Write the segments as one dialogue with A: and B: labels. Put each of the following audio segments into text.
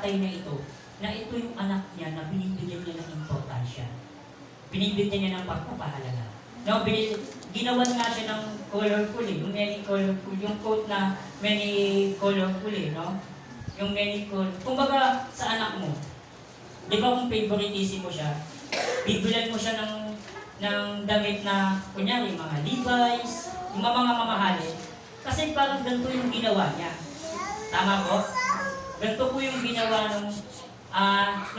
A: tatay na ito yung anak niya na binibigyan niya ng importansya. Binibigyan niya ng pagpapahalaga. No, ginawan nga siya ng colorful eh, yung many colorful, yung quote na many colorful eh, no? Yung many colorful. Kumbaga sa anak mo, di ba kung favoritism mo siya, bibilan mo siya ng damit na, kunyari, mga Levi's, yung mga mamahalin, kasi parang ganito yung ginawa niya. Tama po? Ganito po yung ginawa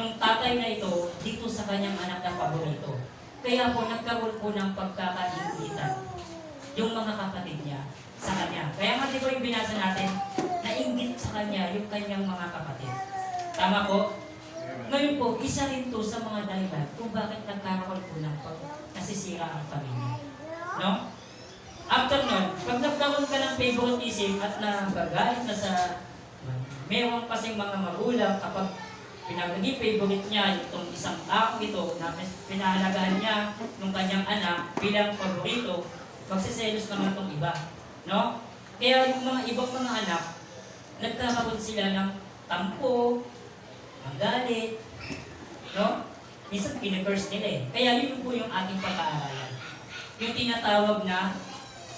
A: nung tatay na ito dito sa kanyang anak na paborito. Kaya po nagkaroon po ng pagkakaingitan yung mga kapatid niya sa kanya. Kaya nga di ba yung binasa natin, nainggit sa kanya yung kanyang mga kapatid. Tama po? Ngayon po, isa rin to sa mga dahilan kung bakit nagkakaroon po ng nasisira ang pamilya. No? After nun, pag nagkaroon ka ng favoritism at nagagalit na sa meron kasing mga magulang kapag pinagiging favorite niya itong isang tao ito na pinahalagahan niya ng kanyang anak bilang paborito, magsiselos naman itong iba. No? Kaya yung mga ibang mga anak, nagkakaroon sila ng tampo, magalit, no? Minsan pinag-curse nila eh. Kaya yun po yung ating pag-aaralan. Yung tinatawag na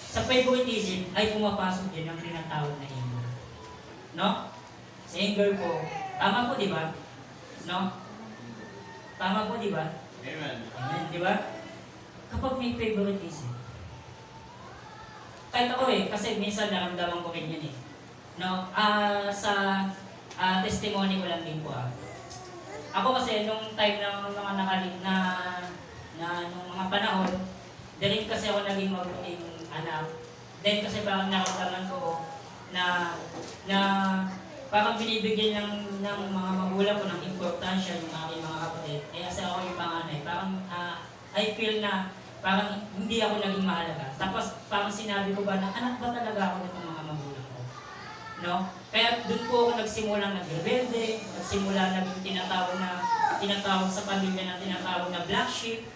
A: sa favoritism ay pumapasok din ang tinatawag na anger. No? Sa anger po, tama po di ba? No? Tama po di ba?
B: Amen.
A: Amen, di ba? Kapag may favoritism, kahit ako eh, kasi minsan naramdaman ko rin yun eh. No? Sa testimony ko lang din po Ako kasi nung time ng mga nakalit na nung mga panahon, din kasi ako naging mabuting anak. Then kasi parang nakaramdaman ko na parang binibigyan ng mga magulang ko ng importansya yung aking mga kapatid. Kaya kasi ako yung panganay. Parang I feel na parang hindi ako naging mahalaga. Tapos parang sinabi ko ba na anak ba talaga ako nitong mga magulang ko? No? Kaya doon po ako nagsimulang nagrebelde, nagsimula naging tinatawag sa pamilya na tinatawag na black sheep.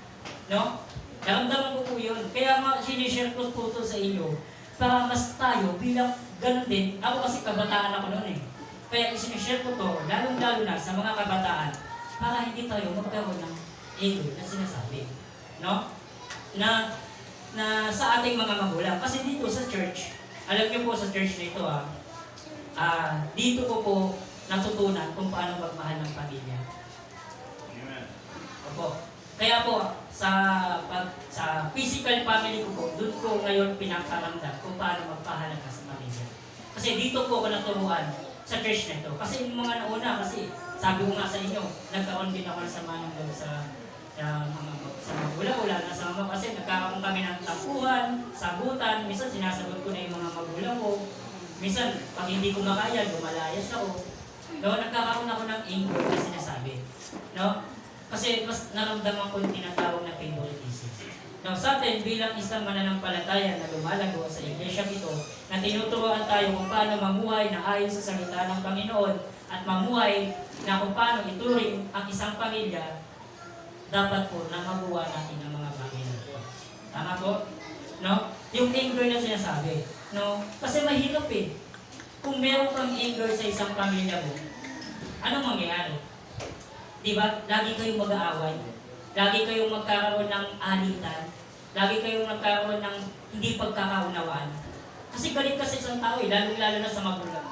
A: No? Naramdaman ko po yun. Kaya sinishare ko po ito sa inyo para mas tayo bilang ganun din. Ako kasi kabataan ako noon eh. Kaya sinishare ko to, lalong-lalo na sa mga kabataan para hindi tayo magkaroon ng ego na sinasabi. No? Na sa ating mga magulang. Kasi dito sa church, alam niyo po sa church na ito dito ko natutunan kung paano magmahal ng pamilya.
B: Amen.
A: Opo. Kaya po, sa physical family ko po, doon ko ngayon pinakaramdam kung paano magpahalaga sa pamilya. Kasi dito po ako naturuan sa church na ito. Kasi yung mga nauna, kasi sabi ko nga sa inyo, nagkaroon din ako ng sama ng loob sa magulang, na sa mama kasi nagkakaroon kami ng tampuhan, sagutan, minsan sinasagot ko na yung mga magulang ko. Minsan, pag hindi ko makaya, lumalayas ako. No, nagkakaroon ako ng anger na sinasabi. No? Kasi mas naramdaman ko yung tinatawag na favoritism. No, sa atin, bilang isang mananampalataya na lumalago sa iglesia ito, na tinuturuan tayo kung paano mamuhay na ayon sa salita ng Panginoon at mamuhay na kung paano ituring ang isang pamilya, dapat po na mabuha natin ang mga bagay na ito. Tama po? No? Yung anger na sinasabi. No? Kasi mahirap eh. Kung meron kang anger sa isang pamilya mo, anong mangyayari? Diba? Lagi kayong mag-aaway. Lagi kayong magkakaroon ng alitan. Lagi kayong magkakaroon ng hindi pagkakaunawaan. Kasi galit ka sa isang tao eh, lalong-lalo na sa magulang.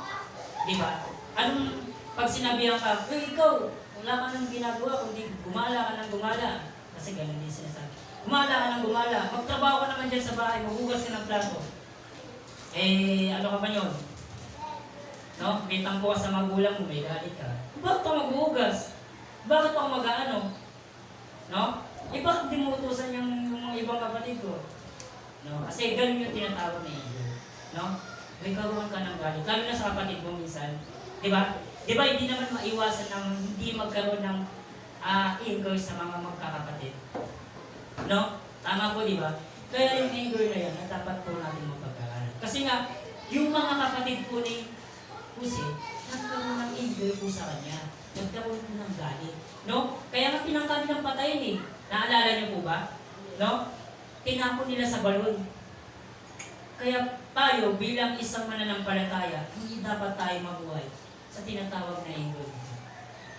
A: Diba? Anong pag sinabihan ka, ikaw, wala ka nang ginagawa, kundi gumala ka nang gumala. Kasi ganun din sinasabi. Gumala ka nang gumala. Magtrabaho ka naman dyan sa bahay, maghugas ka ng plato. Ano ka ba yun? No? May tampo ka sa magulang mo, may galit ka. Bakit ka maghugas? Bakit ako mag-aano? No? Bakit di mo utusan yung mga ibang kapatid ko? No? Kasi ganun yung tinatawag na ego. No? May karoon ka ng galit. Lalo na sa kapatid mo minsan. Diba? Diba hindi naman maiwasan ng hindi magkaroon ng anger sa mga magkakapatid? No? Tama po, diba? Kaya yung anger na yan, dapat po natin mapag-aaral. Kasi nga, yung mga kapatid po ni Jose, nagkaroon ng anger po sa kanya. Nagkaroon po ng galit. No? Kaya nga pinangkami ng patayin eh. Naalala niyo po ba? No? Tinapon nila sa balon. Kaya tayo bilang isang mananampalataya, hindi dapat tayo mabuhay sa tinatawag na anger.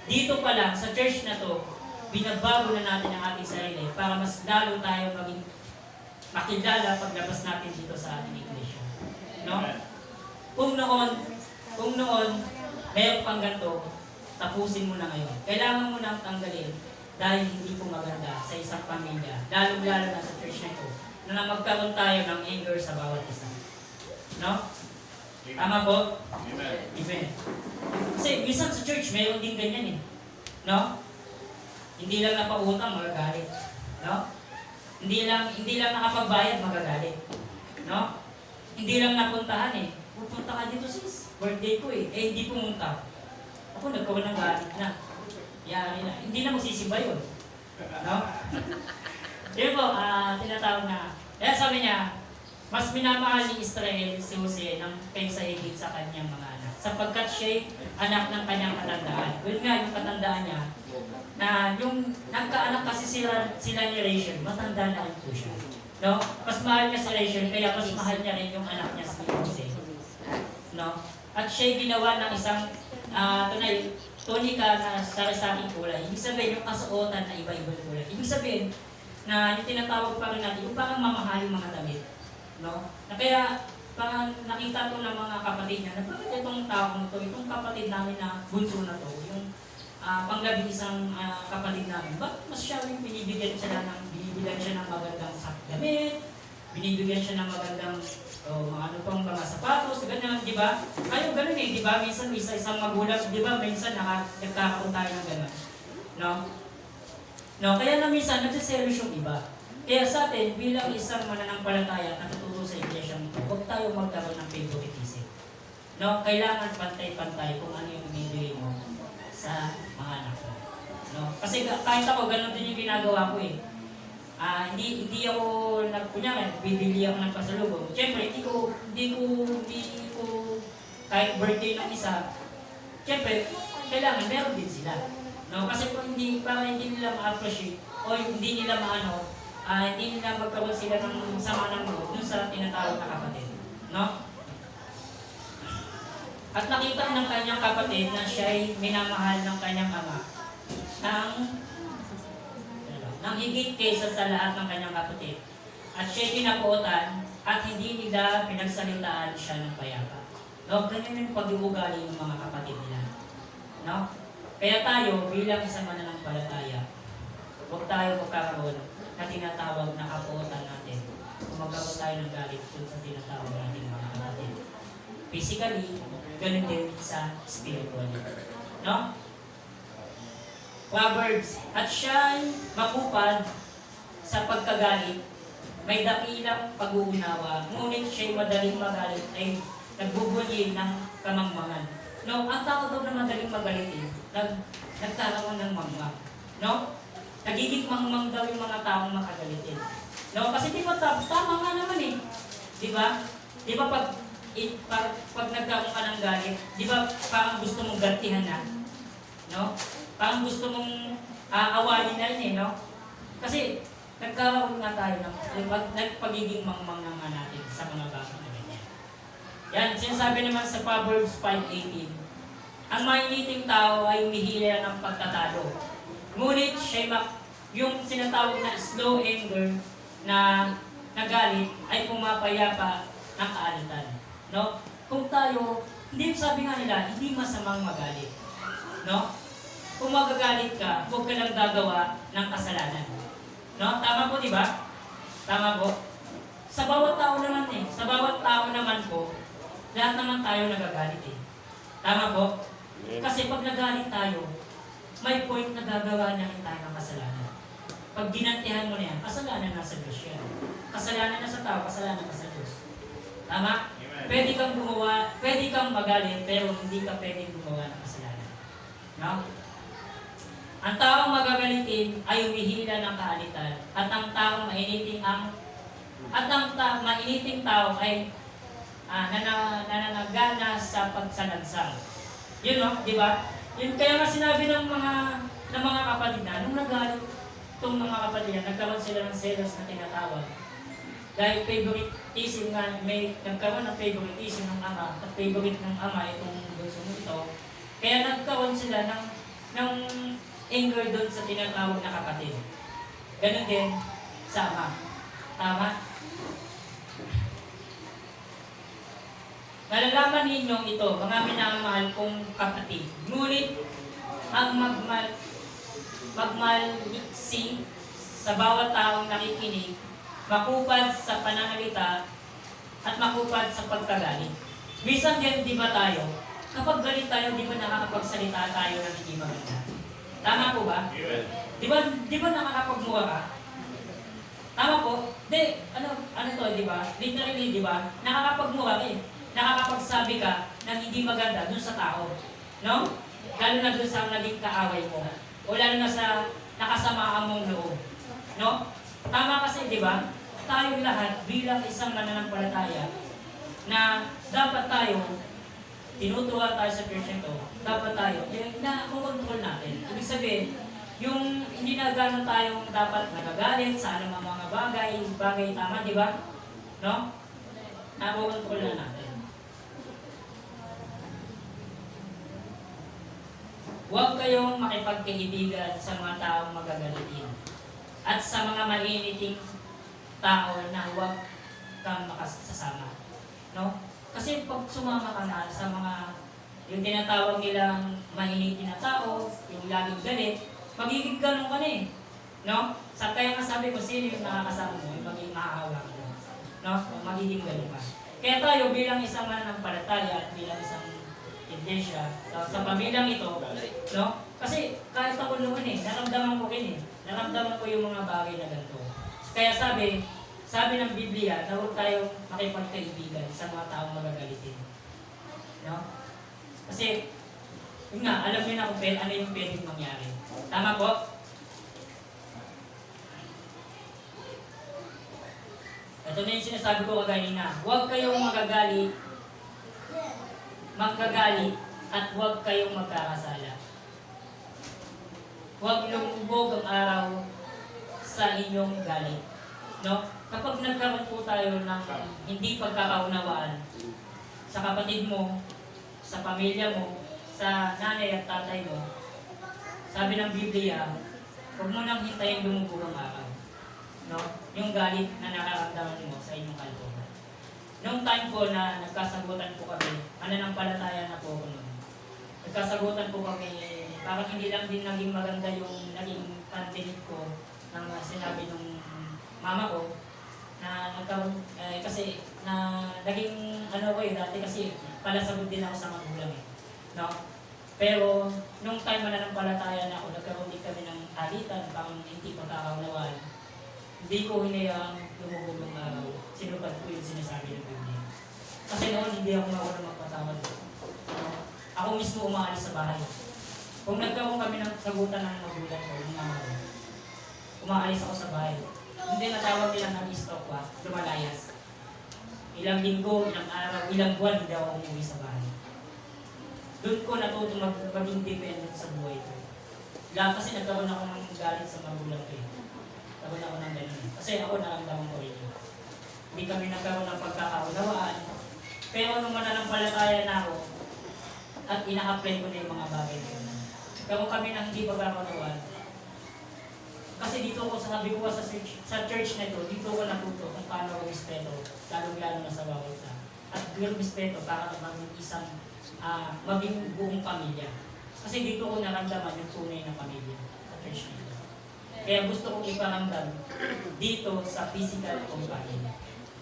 A: dito pa lang, sa church na to, binabago na natin ang ating sarili para mas lalo tayo maging makilala paglabas natin dito sa ating iglesia. No?
B: Amen.
A: Kung noon, meron pang ganito, tapusin mo na ngayon. Kailangan mo nang tanggalin dahil hindi po maganda sa isang pamilya, lalo-lalo na sa church na ito, na magkaroon tayo ng anger sa bawat isa. No? Tama po?
B: Amen.
A: Amen. Kasi minsan sa church, mayroon din ganyan eh. No? Hindi lang napautang, magagalit. No? Hindi lang nakapagbayad, magagalit. No? Hindi lang napuntahan eh. Pupunta ka dito sis, birthday ko eh. Eh hindi pumunta. Ako nagkaroon ng galit na. Yari na. Hindi na magsisimba yun. No? Yun po, tinatawag na. Kaya sabi niya, mas minamahal ni Israel si Jose kaysa higit sa kanyang mga anak. Sapagkat siya'y anak ng kanyang katandaan. Well nga, yung katandaan niya, na yung nagkaanak kasi sila ni Rachel, matanda na rin po siya. No? Mas mahal niya si Rachel, kaya mas mahal niya rin yung anak niya si Jose. No? At siya'y ginawa ng isang tunika na sari-saring kulay. Ibig sabihin, yung kasuotan na iba-ibang kulay. Ibig sabihin, na yung tinatawag pa rin natin, yung parang mamahaling mga damit. No? Na kaya, parang nakita ko ng mga kapatid niya, na bakit itong tao to, itong kapatid namin na bunso na to, yung panglabing isang kapatid namin, bakit masyadong binibigyan siya ng magandang damit, binibigyan siya ng magandang mga sapatos, ganyan, di ba? Ayaw ganun eh, di ba? Minsan isang magulang, di ba? Minsan nagkakaroon tayo ng ganun. No? No, kaya na minsan nagsiselos yung iba. Kaya sa atin, bilang isang mananampalataya na natututo sa iglesia nito, huwag tayo magkaroon ng favoritism. No, kailangan pantay-pantay kung ano yung ibibigay mo sa mga anak mo. No? Kasi kahit ako, ganun din yung ginagawa ko eh. Hindi ako kunyari, bibili ako ng pasalubong. Siyempre, hindi ko kahit birthday ng isa, siyempre, kailangan meron din sila. No, kasi kung para hindi nila ma-appreciate o hindi nila hindi nila magkaroon sila ng sama ng loob dun sa tinatawag na kapatid. No? At nakita ng kanyang kapatid na siya'y minamahal ng kanyang ama ng higit kaysa sa lahat ng kanyang kapatid. At siya'y pinapuotan at hindi nila pinagsalitaan siya ng payapa. No, ganyan yung pag-uugali ng mga kapatid nila. No? Kaya tayo, bilang isang mananampalataya, huwag tayo magkakaroon na tinatawag na kapuotan natin. Kung magkaroon tayo ng galit dun sa tinatawag natin mga kapatid. Physically, ganun din sa spiritual. No? Proverbs, at siya'y makupad sa pagkagalit, may dakilang pag-uunawa, ngunit siya'y madaling magalit ay nagbubunyi ng kamangmangan. No, ang tao daw na madaling magalit nagkaroon ng mangmang. No? Nagiging mangmang daw yung mga taong makagalitin. No, kasi di ba tama nga naman eh. Di ba? Di ba pag nagkaroon ka ng galit, di ba parang gusto mong gantihan na? No? Parang gusto mong awayin na rin eh, no? Kasi nagkaroon nga tayo ng pagiging mangmang naman natin sa mga bagay na ganyan. Yan, sinasabi naman sa Proverbs 5:18, ang mainiting tao ay humihila ng pagtatalo. Ngunit yung sinatawag na slow anger na nagalit ay pumapayapa ng kaalitan. No? Kung tayo, hindi sabi nga nila, hindi masamang magalit. No? Kung magagalit ka, huwag ka lang gagawa ng kasalanan. No? Tama po, di ba? Tama po? Sa bawat tao naman po, lahat naman tayo nagagalit eh. Tama po? Kasi pag nagalit tayo, may point na gagawa na rin tayo ng kasalanan. Pag ginantihan mo na yan, kasalanan na sa Diyos yan. Kasalanan na sa tao, kasalanan na sa Diyos. Tama? Pwede kang magalit, pero hindi ka pwedeng gumawa ng kasalanan. No? Ang taong magagalitin ay humihila ng kaalitan, at ang taong mainiting tao ay nananagana sa pagsalansang. Yun no, di ba? Yun kaya nga sinabi ng mga kapatid na nung nagalit itong mga kapatid na nagkaroon sila ng selos na tinatawag. Dahil favoritism nga, nagkaroon ng favoritism ng ama at favorite ng ama itong bunso ito. Kaya nagkaroon sila ng ng anger doon sa tinatawag na kapatid. Ganon din sa ama. Tama? Nalalaman ninyo ito, mga minamahal kong kapatid. Ngunit ang magmaliksi sa bawat taong nakikinig, makupad sa pananalita at makupad sa pagkagalit. Minsan din, di ba tayo, kapag galit tayo, di ba nakakapagsalita tayo ng hindi maganda? Tama po ba?
B: Amen.
A: Di ba nakakapagmura ka? Tama po? Ano to, di ba? Literally, di ba? Nakakapagmura ka eh. Nakakapagsabi ka ng hindi maganda dun sa tao. No? Lalo na dun sa naging kaaway mo. O lalo na sa nakasamaan mong loob. No? Tama kasi, di ba? Tayong lahat bilang isang mananampalataya na dapat tayo, tinuturuan tayo sa church nito, dapat tayo, na-control natin. Ibig sabihin, yung hindi na gano'n tayong dapat nagagalit sa anumang mga bagay, tama, di ba? No? Na-control na natin. Huwag kayong makipagkaibigan sa mga taong magagalitin at sa mga mainiting tao na huwag kang makasasama. No? Kasi pag sumama ka na sa mga yung tinatawag nilang mainitin na tao, yung laging galit, magiging ganun ka na eh. No? Kaya nga sabi ko, sino yung nakakasama mo, yung magiging mahahawa ka. No? Magiging ganun ka. Kaya tayo bilang isang mananampalataya at bilang isang iglesia, sa pamilyang ito, no? Kasi kahit ako noon eh, naramdaman ko rin eh. Naramdaman ko yung mga bagay na ganito. Kaya sabi ng Biblia na huwag tayo makipagkaibigan sa mga taong magagalitin. No? Kasi, yun nga, alam niyo na kung ano yung pwedeng mangyari. Tama po? Ito na yung sinasabi ko kanina. Huwag kayong magagalit at huwag kayong magkakasala. Huwag lumubog ang araw sa inyong galit. No? Kapag nagkaroon po tayo ng hindi pagkakaunawaan sa kapatid mo, sa pamilya mo, sa nanay at tatay mo, sabi ng Biblia, huwag mo nang hintayin lumubog ang araw. No? Yung galit na nakaramdaman mo sa inyong kalooban. Noong time po na nagkasagutan po kami, mananampalataya na po ako noon. Nagkasagutan po kami, parang hindi lang din naging maganda yung naging pandinig ko ng sinabi ng mama ko na nagkaroon, kasi na naging ano ko dati kasi palasagot din ako sa magulang eh. No? Pero nung time mananampalataya na ako, nagkaroon din kami ng alitan, parang hindi pagkakaunawaan. Hindi ko hinayang lumubog ng araw. Sinupad ko yung sinasabi ng Biblia. Kasi noon, hindi ako marunong magpatawad. Ako mismo umaalis sa bahay. Kung nagkaroon kami ng sagutan ng magulang ko, ng mama ko, umaalis ako sa bahay. Hindi natawag nila nag-stalk ko, lumalayas. Ilang linggo, ilang araw, ilang buwan, hindi ako umuwi sa bahay. Doon ko natuto maging dependent sa buhay ko. Kasi nagkaroon ako ng galit sa magulang ko. Nagkaroon ako ng ganun. Kasi ako naramdaman ko rin yun. Hindi kami nagkaroon ng pagkakaunawaan. Pero nung mananampalataya na ako, at ina-apply ko na yung mga bagay na yun. Pero kami na hindi pagkakaunawaan. Kasi dito ko, sabi ko sa church na ito, dito ko natuto kung paano ako respeto, lalong-lalo na sa bawat isa. At yung respeto para maging isang, maging buong pamilya. Kasi dito ko naramdaman yung tunay na pamilya sa church na ito. Kaya gusto kong iparamdam dito sa physical company.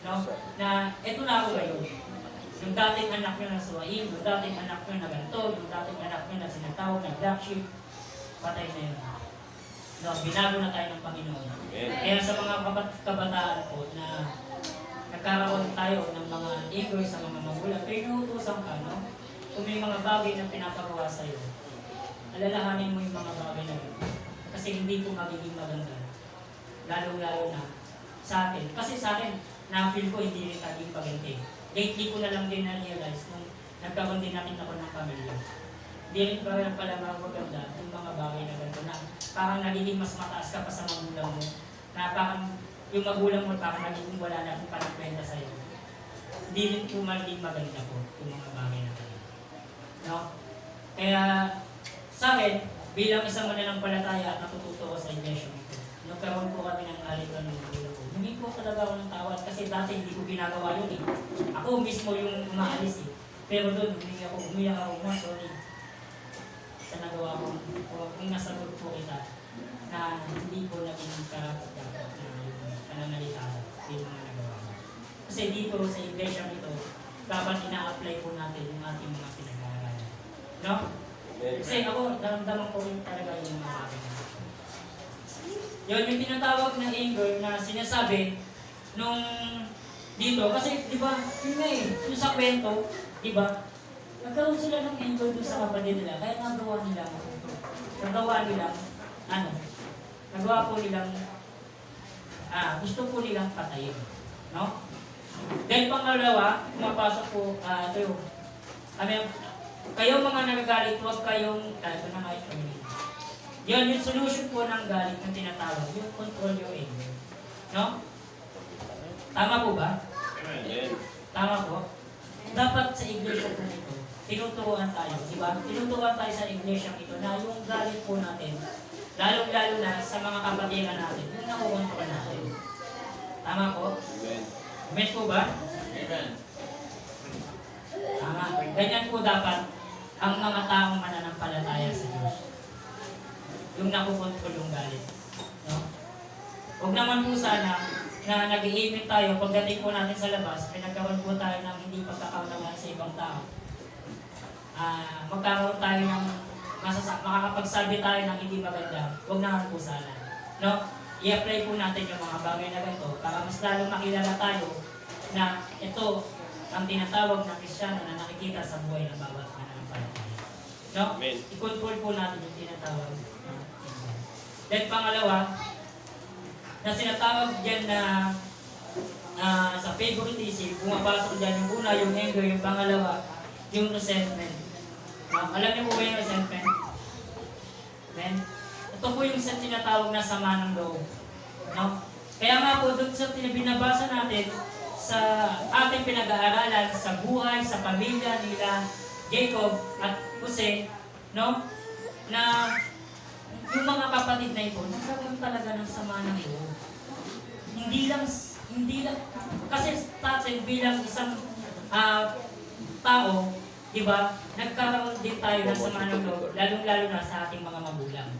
A: No? Na ito na ako ngayon. Yung dating anak nyo na suwain, yung dating anak nyo na ganito, yung dating anak nyo na sinatawag na black sheep, patay na yun. No, binago na tayo ng Panginoon. Kaya sa mga kabataan po na nagkaroon tayo ng mga igor sa mga magulang, pero inuutosan ka, no? Kung may mga bagay na pinapagawa sa'yo, alalahanin mo yung mga bagay na yun. Kasi hindi ko magiging maganda. Lalong-lalo na sa atin. Kasi sa akin, na-feel ko hindi rin taging paganti. Lately ko na lang din na-realize nung nagkaroon din natin ako ng pamilya. Hindi rin pala maganda yung mga bagay na ganito na parang nagiging mas mataas ka pa sa magulang mo. Na parang yung magulang mo parang nagiging wala na kung panakwenta sa'yo. Hindi rin po magiging maganda po yung mga bagay na ganito. No? Kaya sa akin, bilang isang mananampalataya at natututo ko sa iglesia ito. Nagkaroon po kami ng alitan ng magulang ko. Hindi po talaga ako ng tawad kasi dati hindi ko ginagawa yun eh. Ako mismo yung umaalis eh. Pero doon, umiyak ako, sorry. Sa nagawa ko, kung nasagot po kita, na hindi ko naging karapat-dapat na yung pananalita yung mga nagawa ko. Kasi dito sa iglesia ito, dapat ina-apply po natin yung ating mga pinag-aaralan. No? Kasi ako, naramdaman ko rin talaga yung mga bagay na. Yun yung tinatawag na anger na sinasabi nung dito. Kasi, di ba, yun nga eh, yung sa kwento, di ba, nagkaroon sila ng anger dun sa kapatid nila. Kaya nagawa po nilang, gusto po nilang patayin. No? Then pangalawa, pumapasok po, ito yung, kayo mga nagagalit, huwag kayong, ito na nga ito. Yun, yung solution po ng galit na tinatawag, yung control your anger. No? Tama po ba?
B: Amen.
A: Tama po? Dapat sa iglesia po ito, tinuturuan tayo, di ba? Tinuturuan tayo sa iglesia ito na yung galit po natin, lalong-lalo na sa mga kapatiran natin, yung nakukontrol natin. Tama po?
B: Amen.
A: Amen po ba?
B: Amen.
A: Tama. Ganyan po dapat ang mga taong mananampalataya sa Diyos. Yung nakukontrol yung galit. No? Huwag naman po sana na nag-iimik tayo pagdating po natin sa labas, ay nagkaroon po tayo ng hindi pagkakaunawaan sa ibang tao. Magkakaroon tayo ng makakapagsabi tayo ng hindi maganda. Huwag naman po sana. No? I-apply po natin yung mga bagay na ganito para mas lalong makilala tayo na ito ang tinatawag na Kristiyano na nakikita sa buhay ng bawat mananampalataya. No?
B: Amen.
A: I-control po natin yung tinatawag. Then pangalawa, na sinatawag dyan na sa favoritism, pumapasok dyan yung una, yung anger, yung pangalawa, yung resentment. Alam niyo po ba yung resentment? Amen? Ito po yung tinatawag na sama ng loob. No? Kaya nga po, doon sa binabasa natin, sa ating pinag-aaralan, sa buhay, sa pamilya nila, Jacob at Jose, no? Na yung mga kapatid na ito, nagkaroon talaga ng sama ng loob. Hindi lang, kasi natin bilang isang tao, di ba, nagkaroon din tayo ng sama ng loob, lalong-lalo na sa ating mga magulang.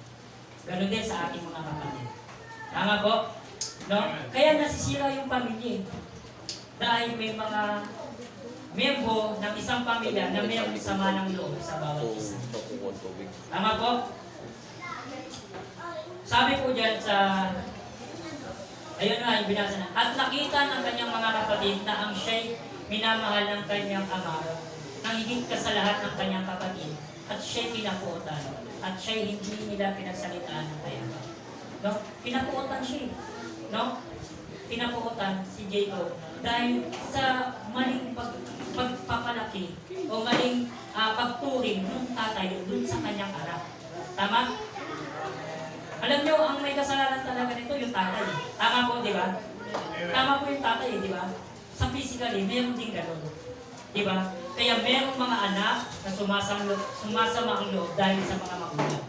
A: Ganon din sa ating mga kapatid. Tama po? No? Kaya nasisira yung pamilya. Dahil may mga miyembro ng isang pamilya na mayroong sama ng loob sa bawat isa. Tama po? Sabi po dyan sa, ayun na, yung binasa na, at nakita ng kanyang mga kapatid na ang siya'y minamahal ng kanyang ama, nang higit ka sa lahat ng kanyang kapatid, at siya'y pinapuotan, at siya'y hindi nila pinagsalitaan ng kaya. No? Pinapuotan siya. No? Pinapuotan si Jacob dahil sa maling pagpapalaki o maling pagturing ng tatay dun sa kanyang anak. Tama? Alam nyo, ang may kasalanan talaga nito yung tatay. Tama po, di ba? Tama po yung tatay, di ba? Sa physically, meron din gano'n. Di ba? Kaya merong mga anak na sumasama ang loob dahil sa mga magulang.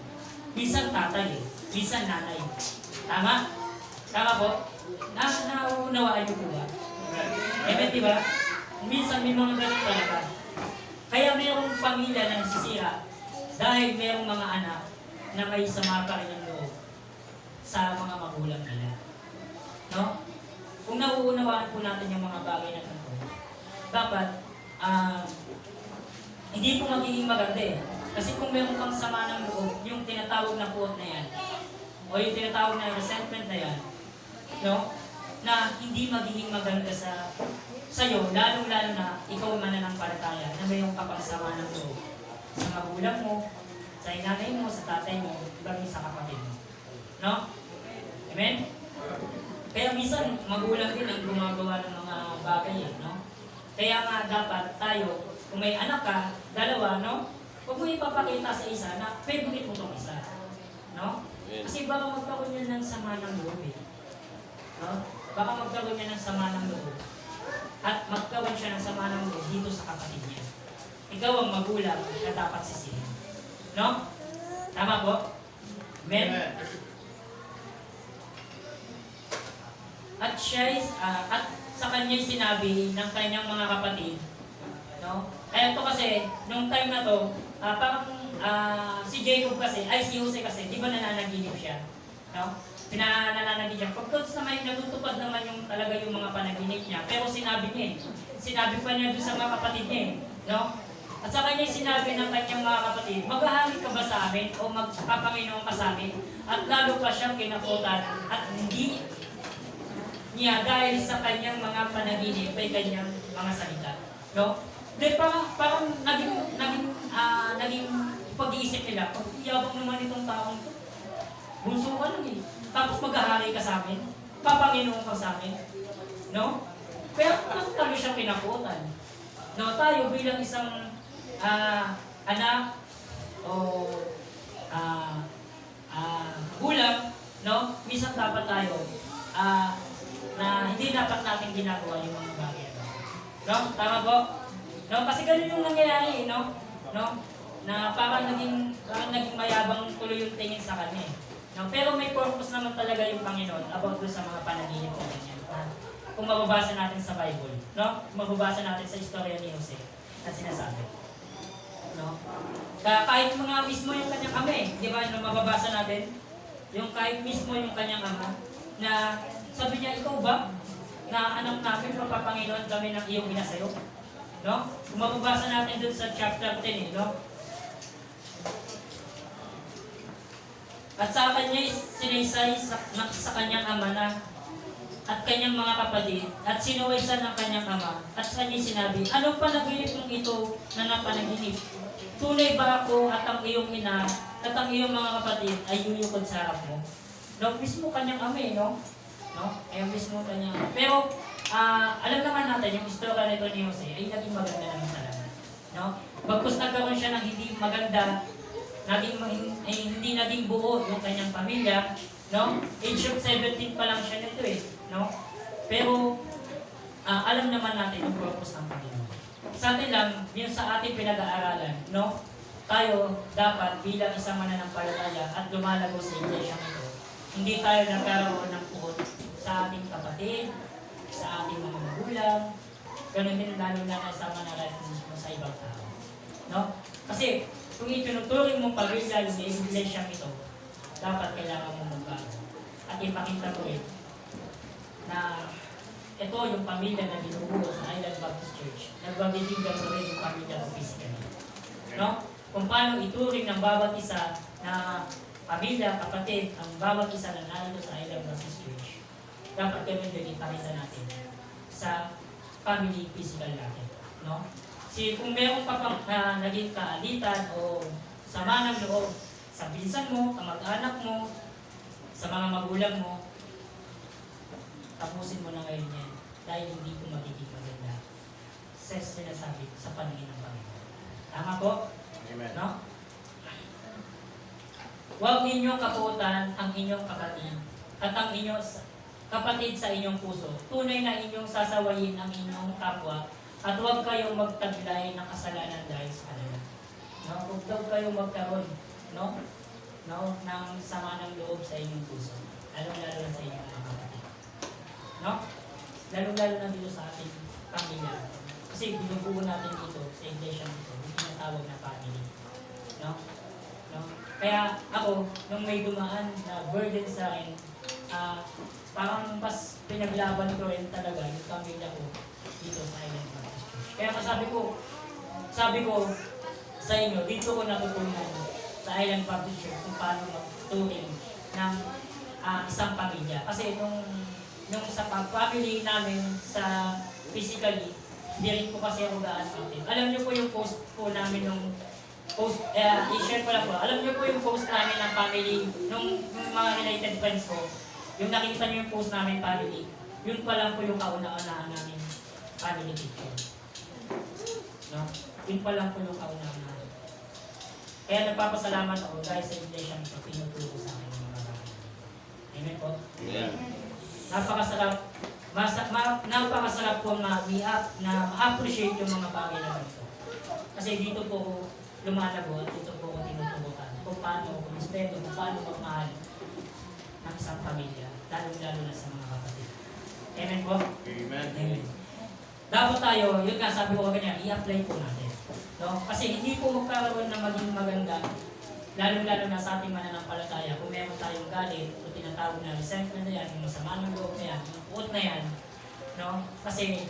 A: Minsan tatay, minsan nanay. Tama? Tama po? Naunawaan niyo po ba? Amen, di ba? Minsan may mga gano'n talaga. Kaya merong pamilya na nasisira dahil merong mga anak na may sama pa rin ang loob sa mga magulang nila. No? Kung nauunawaan po natin yung mga bagay na ito, dapat hindi po magiging maganda eh. Kasi kung meron kang sama ng loob, yung tinatawag na quote na yan, o yung tinatawag na resentment na yan, no? Na hindi magiging maganda sa'yo, lalong-lalo na ikaw mananampalataya na mayroong kapagsama ng loob sa magulang mo, sa inanay mo, sa tatay mo, bagay sa kapatid mo. No? Amen? Kaya minsan, magulang din ang gumagawa ng mga bagay eh, no? Kaya nga dapat tayo, kung may anak ka, dalawa, no? Huwag mo ipapakita sa isa na favorite mo itong isa. No? Kasi baka magkaroon yan ng sama ng loob eh. No? Baka magkaroon yan ng sama ng loob. At magkaroon siya ng sama ng loob dito sa kapatid niya. Ikaw ang magulang na dapat sisihin. No? Tama po? Amen? At at sa kanya'y sinabi ng kanyang mga kapatid, no? Kaya ito kasi, nung time na to, si Jacob kasi, si Jose kasi, di ba nananaginip siya? No? Pinananaginip siya. Pagkatapos naman, natutupad naman yung talaga yung mga panaginip niya. Pero sinabi niya sinabi pa niya doon sa mga kapatid niya no? At sa kanya sinabi ng kanyang mga kapatid, maghahari ka ba sa amin o magpapanginoon ka sa amin? At lalo pa siyang kinakutan at hindi niya dahil sa kanyang mga panaginip ay kanyang mga salita. No? Then parang naging pag-iisip nila, pag-iyabang naman itong taong to. Bunso ka lang Tapos maghahari ka sa amin. Papanginoon ka sa amin. No? Pero bakit tayo siyang kinakutan? No, tayo bilang isang anak o gulang, no? Minsan dapat tayo na hindi dapat natin ginagawa yung mga bagay. No? Tama po? No? Kasi ganun yung nangyayari, no? No? Na parang naging mayabang tuloy yung tingin sa kanya. No? Pero may purpose naman talaga yung Panginoon about doon sa mga panaginip ko ganyan. Kung mababasa natin sa Bible, no? Kung mababasa natin sa istorya ni Jose at sinasabi. No? Kahit mga mismo yung kanyang ama di ba? Nung mababasa natin, yung kahit mismo yung kanyang ama, na sabi niya, ikaw ba? Na anak namin, magpapanginoon kami ng iyong ina sa'yo. No? Kung mababasa natin dun sa chapter 10, no? At sa kanya sinaysay sa kanyang ama na at kanyang mga kapatid at sinuwaysan ng kanyang ama at sa kanya sinabi, anong panaginip mong ito na napanaginip? Tunay ba ako at ang iyong ina at ang iyong mga kapatid ay yuyukod sa harap mo? No, mismo kanyang ama no? No? Mismo kanyang ama. Pero alam naman natin yung istorya nito ni Jose ay naging maganda naman talaga. No? Bagkus nagkaroon siya ng hindi maganda, hindi naging buo yung kanyang pamilya, no? Age of 17 pa lang siya nito no? Pero alam naman natin yung purpose ng Panginoon. Sa atin lang, yung sa ating pinag-aaralan, no? Tayo dapat bilang isang mananampalataya at lumalago sa iglesia ito, hindi tayo nagkaroon ng puot sa ating kapatid, sa ating mga magulang, ganun din lalo na sa mananampalataya mo sa ibang tao. No? Kasi kung itinuturing mong pag-isal sa iglesia ito, dapat kailangan mong magbago. At ipakita ko na ito yung pamilya na binubuo sa Island Baptist Church. Nagbabibigyan ko rin yung pamilya ko physically. No? Kung paano ituring ng bawat isa na pamilya, kapatid, ang bawat isa na narito sa Island Baptist Church. Dapat ganun din ipakita natin sa family physical natin. No? Kung meron pa pang naging kaalitan o sama ng loob sa pinsan mo, kamag-anak mo, sa mga magulang mo, tapusin mo na ngayon yan dahil hindi ko magiging maganda. Sinasabi sa paningin ng Panginoon. Tama po?
B: Amen.
A: No? Huwag ninyong kaputan ang inyong kapatid at ang inyong kapatid sa inyong puso. Tunay na inyong sasawayin ang inyong kapwa at huwag kayong magtaglay ng kasalanan dahil sa kanila. No? Huwag daw kayong magkaroon ng sama ng loob sa inyong puso. Lalo-lalo na sa inyong mga kapatid. No? Lalo-lalo na dito sa ating pamilya. Kasi binubuo natin dito sa iglesia nito, hindi tinatawag na family. No? No? Kaya ako, nung may dumaan na burden sa akin, parang mas pinaglaban ko rin talaga yung pamilya ko dito sa Island Baptist Church. Kaya sabi ko sa inyo, dito ko natutunan sa Island Baptist Church kung paano magturing ng isang pamilya. Kasi nung sa family namin sa physically, hindi rin po kasi ako gaan-active. Alam niyo po yung post po namin i-share ko lang po. Alam niyo po yung post namin ng family, nung mga related friends ko, yung nakita niyo yung post namin family, yun pa lang po yung kauna-unahan namin family picture. No? Yun pa lang po yung kauna-unahan namin. Kaya nagpapasalamat ako dahil sa iglesia nito, pinuturo sa akin yung mga bagay. Amen po?
B: Yeah.
A: Napakasarap po na ma-appreciate yung mga bagay na ganito. Kasi dito po ko lumalago at dito po ko tinutubukan kung paano ko respeto kung paano magmahal ng isang pamilya, lalo na sa mga kapatid. Amen po?
B: Amen.
A: Amen. Dapat tayo, yun nga sabi ko ganyan, i-apply po natin. No? Kasi hindi po magkaroon na maging maganda, lalo na sa ating mananampalataya, kung meron tayong galit o tinatawag na resentment na yan, yung masama ng loob na yan, yung uot na yan, no? Kasi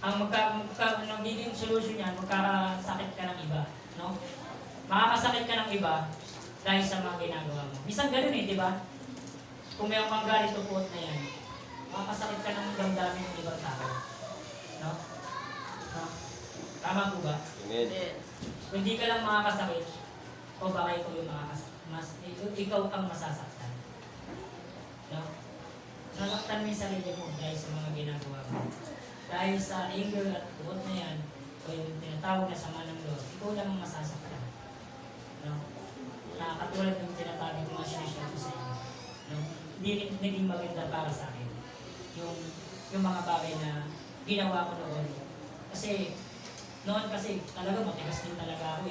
A: ang magiging solusyon yan, magkakasakit ka ng iba, no? Makakasakit ka ng iba dahil sa mga ginagawa mo. Minsan ganun di ba? Kung meron kang galit o uot na yan, makakasakit ka ng damdamin ng ibang tao, no? No? Tama po ba?
C: Amen.
A: Kung hindi ka lang makakasakit, o baka ikaw yung ikaw ang masasaktan. No? Nasaktan mo yung sarili mo dahil sa mga ginagawa mo. Dahil sa anger at uot na yan, o yung tinatawag na sama ng loob, ikaw lang ang masasaktan. No? Na katulad ng tinatawag ko mga sinishare ko sa inyo. No? Hindi rin naging maganda para sa akin. Yung mga bagay na ginawa ko noon. Kasi noon kasi talaga matigas din talaga ako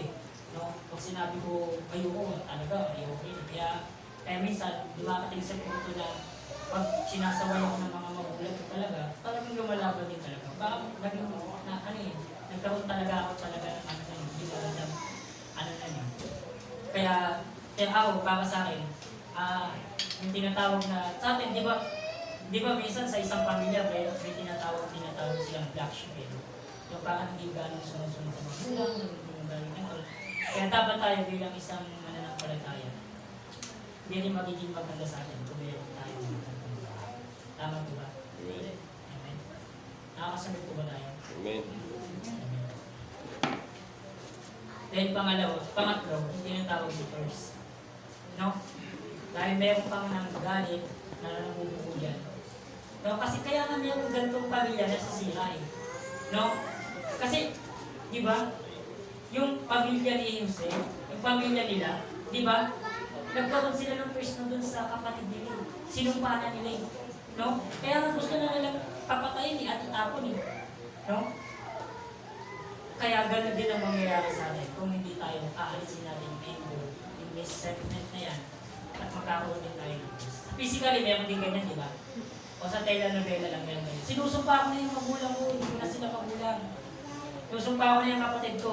A: No? Pag sinabi ko ayoko, talaga ayoko Kaya minsan, dumakating sa punto na pag sinasaway ako ng mga magulang ko talagang lumalaban din talaga. Baka naging, nagkaroon talaga ako talaga ng hindi ko alam, na yun. Kaya ako, para sa akin, yung tinatawag na, sa atin, di ba minsan sa isang pamilya, may tinatawag silang black sheep. Yung parang hindi gano'ng sumusunod sa magulang, yung gano'ng ito. Kaya dapat tayo bilang isang mananampalataya. Hindi rin magiging maganda sa atin kung meron tayo. Tama po ba?
C: Amen.
A: Amen. Nakakasunod po ba tayo?
C: Amen.
A: Amen. Dahil pangatlo, yung tinatawag ni first. No? Dahil meron pang nang galit na nangunguho yan. No? Kasi kaya nga meron ganitong pamilya na sisira No? Kasi, di ba, yung pamilya ni Jose, yung pamilya nila, di ba, nagkaroon sila ng first na dun sa kapatid nila. Sinumpanan nila No? Kaya nga gusto na nilang papatayin at itapon No? Kaya gano'n din ang mangyayari sa atin kung hindi tayo aalisin natin yung anger, yung resentment na yan, at magkakaroon din tayo ng peace. Physically, meron din ganyan, di ba? O sa telenovela lang yan. Sinusumpa ko na yung magulang ko, hindi ko na sila magulang. Sinusumpa ko na yung kapatid ko.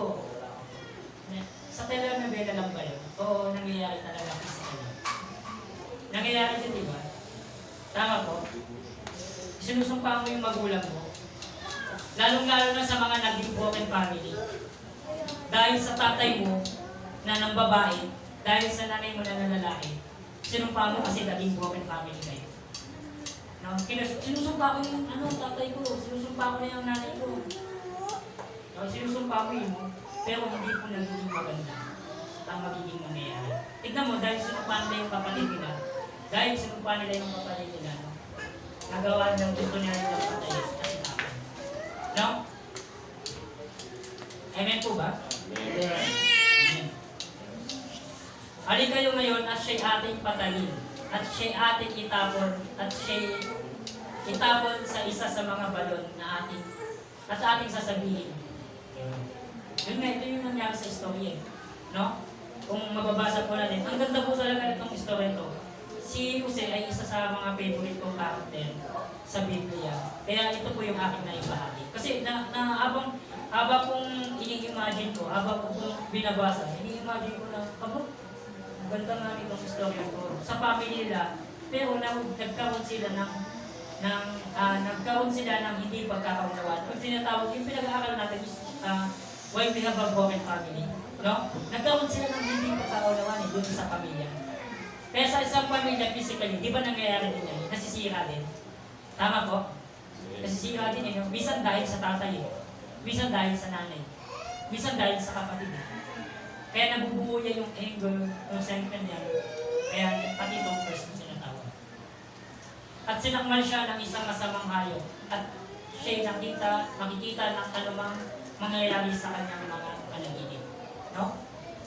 A: Sa telenovela lang ba yun? Oo, nangyayari talaga physically. Nangyayari din, di ba? Tama po? Sinusumpa mo yung magulang mo. Lalong-lalo na sa mga naging broken family. Dahil sa tatay mo na ng babae, dahil sa nanay mo na ng lalaki, sinumpa mo kasi naging broken family kayo. No? Sinusumpa ko yung tatay ko, sinusumpa ko na yung nanay ko. No? Sinusumpa ko yun, pero hindi po nagiging maganda ang magiging mangyayari. Tignan mo, dahil sinumpa nila yung kapatid nila, dahil sinumpa nila yung kapatid nila, no? Nagawa ng gusto nila yung patayin kasi tapos. No? Amen po ba? Amen. Halika kayo ngayon at siya'y ating patayin, at siya'y ating itapon, at siya'y itapon sa isa sa mga balon na ating sasabihin. Yun nga, ito yung nangyari sa story No? Kung mababasa po natin, ang ganda po talaga itong story ito. Si Jose ay isa sa mga favorite kong character sa Biblia. Kaya ito po yung aking naibahagi. Kasi habang kong ini-imagine ko, habang ko binabasa, ini-imagine ko na, ang ganda nga itong story ko. Sa family nila, pero nagkaroon sila ng hindi pagkakaunawaan. Pag tinatawag, yung pinag-aaral natin is why we have a broken family. No? Nagkaroon sila ng hindi pagkakaunawaan doon sa pamilya. Kaya sa isang pamilya physically, di ba nangyayari din yan? Nasisira din. Tama po? Nasisira din yun. Minsan dahil sa tatay, minsan dahil sa nanay, minsan dahil sa kapatid. Kaya nabubuo niya yung anger, yung sentiment niya. Kaya pati itong first na sinatawag. At sinakmal siya ng isang masamang hayop. At siya'y makikita ng anumang mangyayari sa kanyang mga panaginip. No?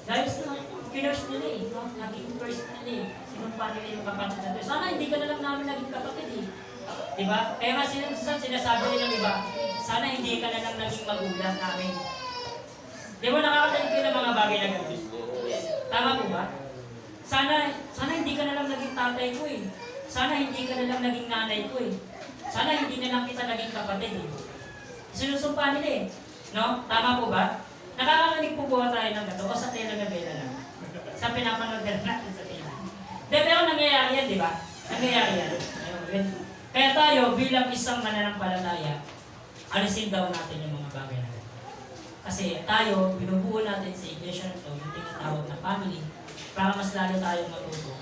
A: Dahil sa pinurse nila no? Naging first nila sinumpa nila yung kapatid natin. Sana hindi ka na lang namin naging kapatid Diba? Kaya nga sinasabi nilang iba, sana hindi ka na lang naging magulang namin. Di ba nakakatalig kayo ng mga bagay na gano'n? Tama po ba? Sana tatay ko eh. Sana hindi ka na lang naging nanay ko eh. Sana hindi na lang kita naging kapatid eh. Sinusumpa nila eh. No? Tama po ba? Nakakarinig po ba tayo ng gato o sa telenovela lang? Sa pinapanood na natin sa tela. Pero nangyayari yan, di ba? Nangyayari yan. Ayun. Kaya tayo bilang isang mananampalataya, alisin daw natin yung mga bagay na ganito. Kasi tayo, binubuo natin sa iglesia na ito, yung tinatawag na family, para mas lalo tayong matuto.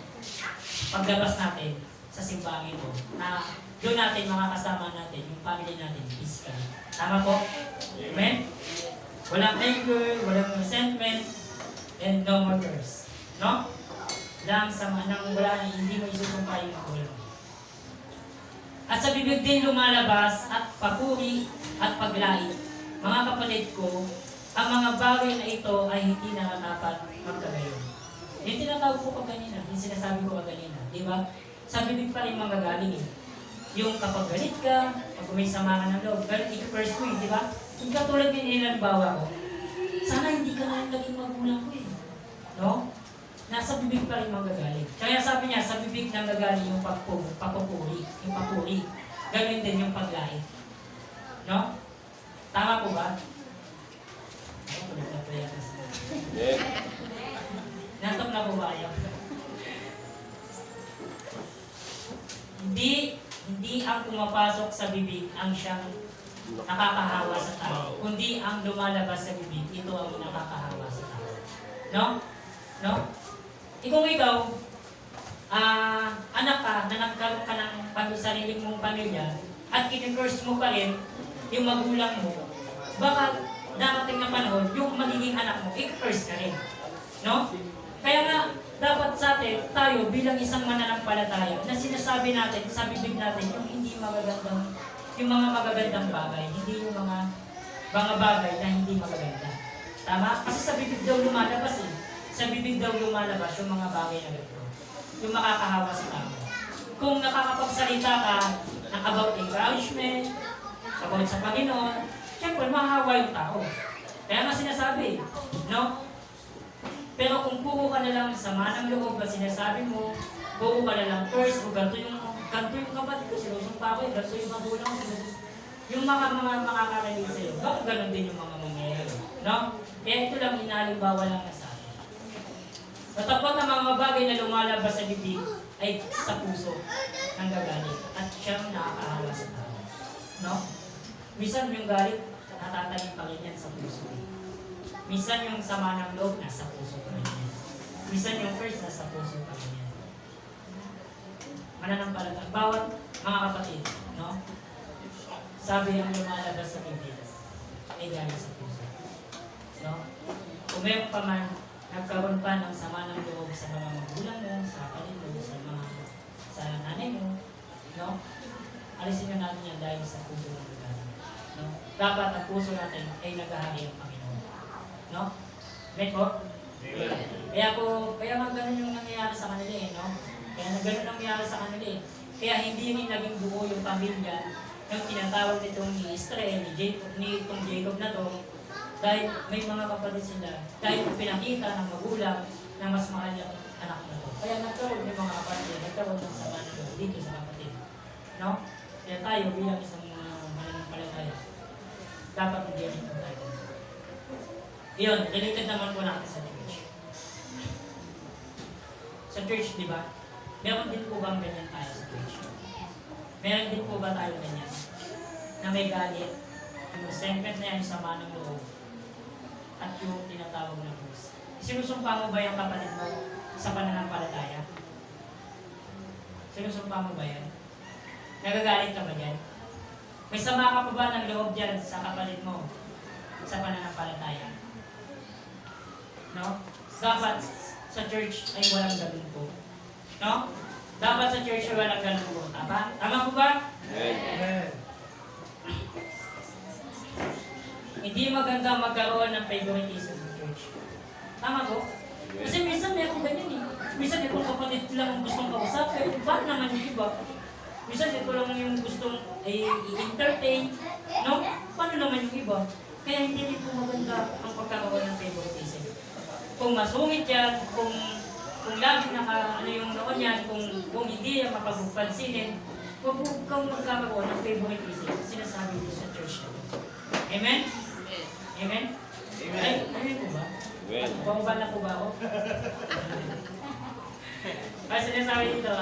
A: Paglabas natin sa simbahan ito, na doon natin makakasama natin yung family natin physically. Tama po? Amen? Walang anger, walang resentment, and no more curse. No? Lang sama nang wala, hindi mo isusumpa yung magulang. At sa bibig din lumalabas at papuri at paglait. Mga kapatid ko, ang mga bagay na ito ay hindi nakatapat magkagayon. Yung tinatawag ko pa kanina, yung sinasabi ko pa kanina, di ba? Sa bibig pa rin manggagaling eh. Yung kapag galit ka, pag may sama ka ng loob, galit i-first mo eh, di ba? Yung katulad din nilalbawa ko, sana hindi ka na yung naging magulang ko eh. No? Nasa bibig pa rin manggagaling. Kaya sabi niya, sa bibig nang gagaling yung papupuri, yung papuri. Ganun din yung paglait. No? Tama po ba? Ako, tuloy na po yan. Nantok na po ba kayo? Hindi ang pumapasok sa bibig ang siyang nakakahawa sa tao, kundi ang lumalabas sa bibig, ito ang nakakahawa sa tao. No? No? Kung ikaw, anak ka, na nagkaroon ka ng sarili mong pamilya, at kinipurse mo pa rin yung magulang mo, baka darating na panahon, yung magiging anak mo, i-curse ka rin. No? Kaya nga, dapat sa atin, tayo bilang isang mananampalataya, na sinasabi natin, sa bibig natin, yung hindi magagandang, yung mga magagandang bagay, hindi yung mga bagay na hindi magaganda. Tama? Kasi sa bibig daw lumalabas eh. Sa bibig daw lumalabas yung mga bagay na gano'n. Yung makakahawa sa tao. Kung nakakapagsalita ka ng about encouragement, about sa Panginoon, syempre mahahawa yung tao. Kaya nga sinasabi, no? Pero kung puro ka na lang sama ng loob at sinasabi mo, puro ka na lang first, o ganito yung kapatid ko, sinusumpa ko, ganito yung magulang ko, yung mga makakarinig sa'yo, bakit ganun din yung mga mangyayari? No? Kaya ito lang, inalimbawa lang na sa atin. Matapat ang mga bagay na lumalabas sa bibig ay sa puso ng gagaling at siyang nakakahawa sa tao. No? Minsan yung galit, natatanim pa rin yan sa puso. Minsan yung sama ng loob, nasa puso pa rin yan. Minsan yung first, nasa puso pa rin yan. Mananampalataya. Bawat mga kapatid, no? Sabi ang lumalabas sa bibig ay galing sa puso. No? Kung mayroon pa man, nagkaroon pa ng sama ng loob sa mga magulang mo, sa kapatid mo, sa nanay mo, no? Alisin na natin yan dahil sa puso ng lugar. No? Dapat ang puso natin ay naghahari ang Panginoon. No? May po? Kaya nga ganun yung nangyayari sa kanila eh, no? Kaya ganun ang nangyayari sa kanila eh. Kaya hindi rin naging buo yung pamilya yung tinatawag nitong ni Israel, ni Jacob na to, dahil may mga kapatid sila, dahil pinakita ng magulang na mas mahal yung anak na to. Kaya nagkaroon yung mga kapatid, nagkaroon ng sama na to dito sa kapatid. No? Kaya tayo bilang isang mananampalataya, dapat mag-iingat po tayo. Iyon, related naman po natin sa church. Sa church, di ba? Meron din po bang ganyan tayo sa church? Meron din po ba tayo ganyan? Na may galit, yung resentment na yan, sama ng loob, at yung tinatawag na puso. Sinusumpa mo ba yung kapatid mo sa pananampalataya? Sinusumpa mo ba yan? Nagagalit ka ba dyan? May sama ka pa ba ng loob dyan sa kapatid mo sa pananampalataya? No? Dapat sa church ay walang ganun po. No? Dapat sa church ay walang ganun po. Tama? Tama po ba?
C: Amen.
A: Hindi maganda magkaroon ng favoritism sa church. Tama po? Kasi minsan meron ganyan eh. Minsan ito kapatid lang ang gustong kausapin. Ba't naman yung iba? Minsan ito lang yung gustong i-entertain. No? Paano naman yung iba? Kaya hindi rin po maganda ang pagkakaroon ng favoritism. Kung masungit yan, kung lagi ano yung noon pa niyan, kung hindi yan mapagpansinin, huwag kang magkakaroon ng favoritism sinasabi dito sa church. Amen? Amen? Ay, amen po ba?
C: Well,
A: Bumaba na po ba ako? Ay, sinasabi dito,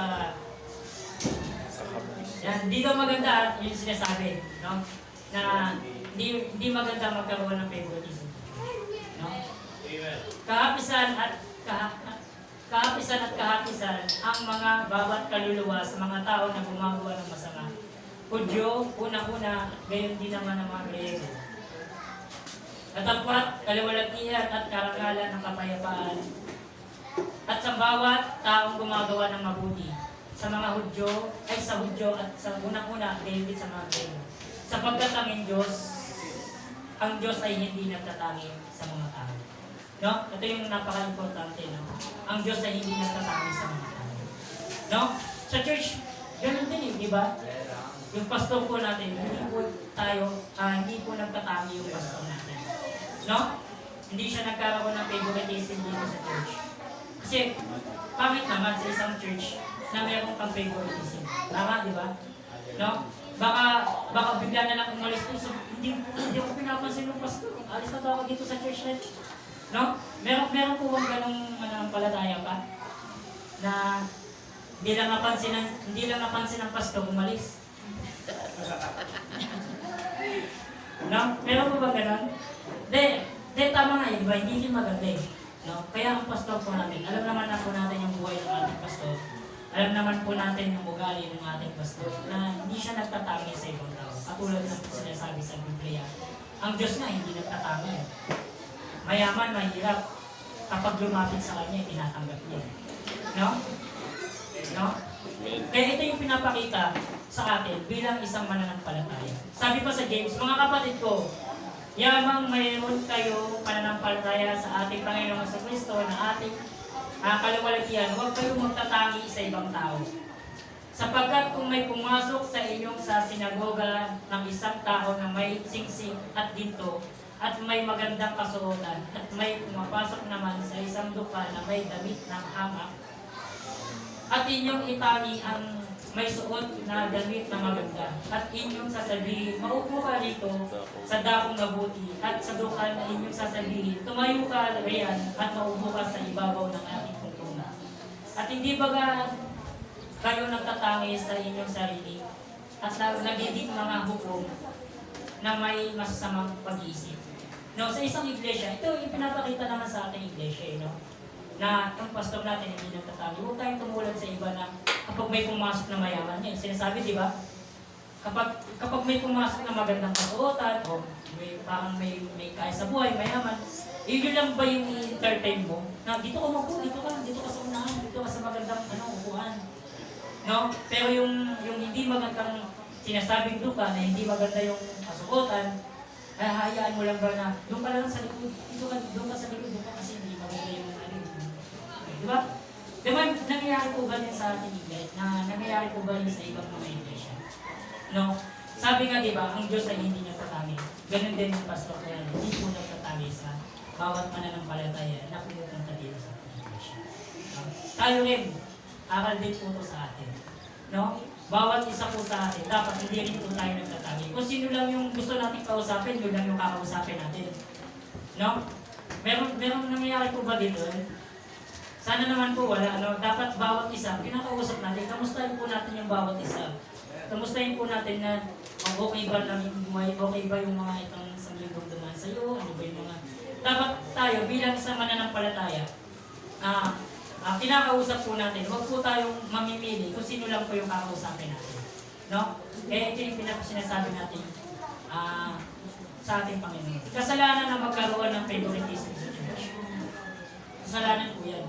A: yan, dito maganda yung sinasabi, no? Na hindi maganda magkaroon ng favoritism. No?
B: Amen.
A: Kahapisan at kahapisan ang mga bawat kaluluwa sa mga tao na gumagawa ng masama. Hudyo, unang-una, gayon din naman ang mga Griyego. Katapat, kaliwalatian at karangalan ng kapayapaan. At sa bawat taong gumagawa ng mabuti, sa mga Hudyo, ay sa Hudyo at sa unang-una, gayon din sa mga Griyego. Sapagkat ang Diyos ay hindi nagtatangi sa mga tao. No? Ito yung napaka-importante, no? Ang Diyos ay hindi nagtatangi sa mga tao. No? Sa church, ganun din eh, di ba? Yung pastor po natin, hindi po nagtatangi yung pastor natin. No? Hindi siya nagkaroon ng favoritism dito sa church. Kasi, pangit naman sa isang church na mayroong kang favoritism. Tama, di ba? No? Baka bigla na lang umalis ko. Hindi ako pinapansin ng pastor. Alis na ako dito sa church na ito. No? Meron po bang ganong palataya pa? Na hindi lang napansin ng pastor umalis. No? Meron po ba ganon? Hindi, tama nga yun, diba? Hindi din maganda eh. No? Kaya ang pastor po natin, alam naman na po natin yung buhay ng ating pastor. Alam naman po natin yung ugali ng ating pastor na hindi siya nagtatangi sa ibang tao. Katulad ng sinasabi sa Biblia. Ang Diyos nga hindi nagtatangi. Mayaman, mahirap. Kapag lumapit sa Kanya, tinatanggap niya. No? No? Kaya ito yung pinapakita sa atin bilang isang mananampalataya. Sabi pa sa James, mga kapatid ko, yamang mayroon kayo pananampalataya sa ating Panginoong Kristo na ating kaluwalhatian, huwag kayong magtatangi sa ibang tao. Sapagkat kung may pumasok sa inyong sa sinagoga ng isang tao na may singsing at ginto, at may magandang kasuotan, at may pumapasok naman sa isang duka na may damit ng hamak, at inyong itangi ang may suot na damit na maganda, at inyong sasabihin, maupo ka rito sa dakong mabuti, at sa duka na inyong sasabihin, tumayo ka riyan, at maupo ka sa ibabaw ng aking pungtungan. At hindi ba kayo nagtatangi sa inyong sarili, at nagiging mga hukom na may masasamang pag-iisip. No, sa isang iglesia, ito yung pinapakita naman sa ating iglesia, no? Na ang pastor natin hindi nagtatangi. Huwag tayong tumulad sa iba na kapag may pumasok na mayaman yan. Sinasabi, di ba? Kapag may pumasok na magandang kasuotan, o parang may kaya sa buhay, mayaman, yun lang ba yung i-entertain mo? Na dito ka mabuo, dito ka sa unahan, dito ka sa magandang upuan. No? Pero yung hindi magandang sinasabing duka, na hindi maganda yung kasuotan, ay hayaan mo lang ba na doon ka lang sa likod, doon ka sa likod, doon ka kasi hindi maganda yung di ba? Diba, nangyayari po ba din sa ating iglesia? Nangyayari po ba din sa ibang mga iglesia? No? Sabi nga diba, ang Diyos ay hindi nagtatangi. Ganun din yung pastor ko yan, hindi po nagtatangi sa bawat mananampalataya na pumupunta dito sa ating iglesia. No? Tayo rin, aral din po ito sa atin. No? Bawat isa po sa atin, dapat hindi rin po tayo nagtatangi. Kung sino lang yung gusto natin kausapin, yun lang yung kakausapin natin. No? Meron nangyayari po ba dito? Sana naman po wala. Dapat bawat isa, pinakausap natin, kamustahin po natin yung bawat isa. Kamustahin po natin na okay ba lang yung buhay, okay ba yung mga itong isang linggong dumaan sa iyo, ano ba yung mga... Dapat tayo bilang isang mananampalataya, kinakausap po natin, huwag po tayong mamimili kung sino lang po yung kakausapin natin. No? Kaya ito yung sinasabi natin sa ating Panginoon. Kasalanan na magkaroon ng favoritism sa church. Kasalanan po yan.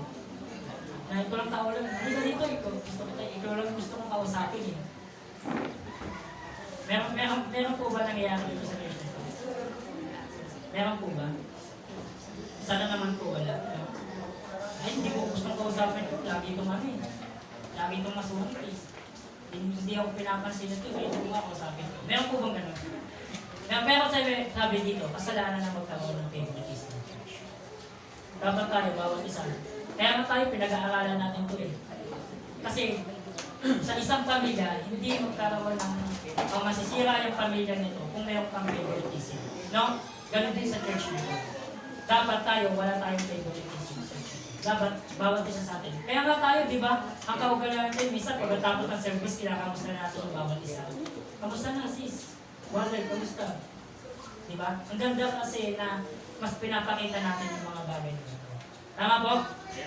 A: Na ito lang tao lang, hindi ka dito, ikaw lang gusto mong kausapin eh. Meron po ba nangyayari dito sa church na ito? Meron po ba? Sana naman po wala. No? Ay, hindi ko gustong kausapin ito. Lagi itong lagi itong masungit eh. Hindi ako pinapansin ito. Hindi ko kausapin ito. Meron po bang gano'n? Pero sabi dito, kasalanan na magkaroon ng favoritism ng church. Dapat tayo, bawat isa. Kaya nga tayo, pinag-aaralan natin ito eh. Kasi sa isang pamilya, hindi magkaroon ng o masisira yung pamilya nito kung mayroon kang favoritism. No? Ganun din sa church nito. Dapat tayo, wala tayong favoritism sa church. Dapat, bawat isa sa atin. Kaya nga tayo, di ba? Ang kaugalan natin, minsan pagkatapos ng service, kinakamusta natin yung bawat isa. Kamusta na, sis? Wonder, kamusta? Di ba? Ang ganda kasi na mas pinapakita natin yung mga bagay na ito. Tama po?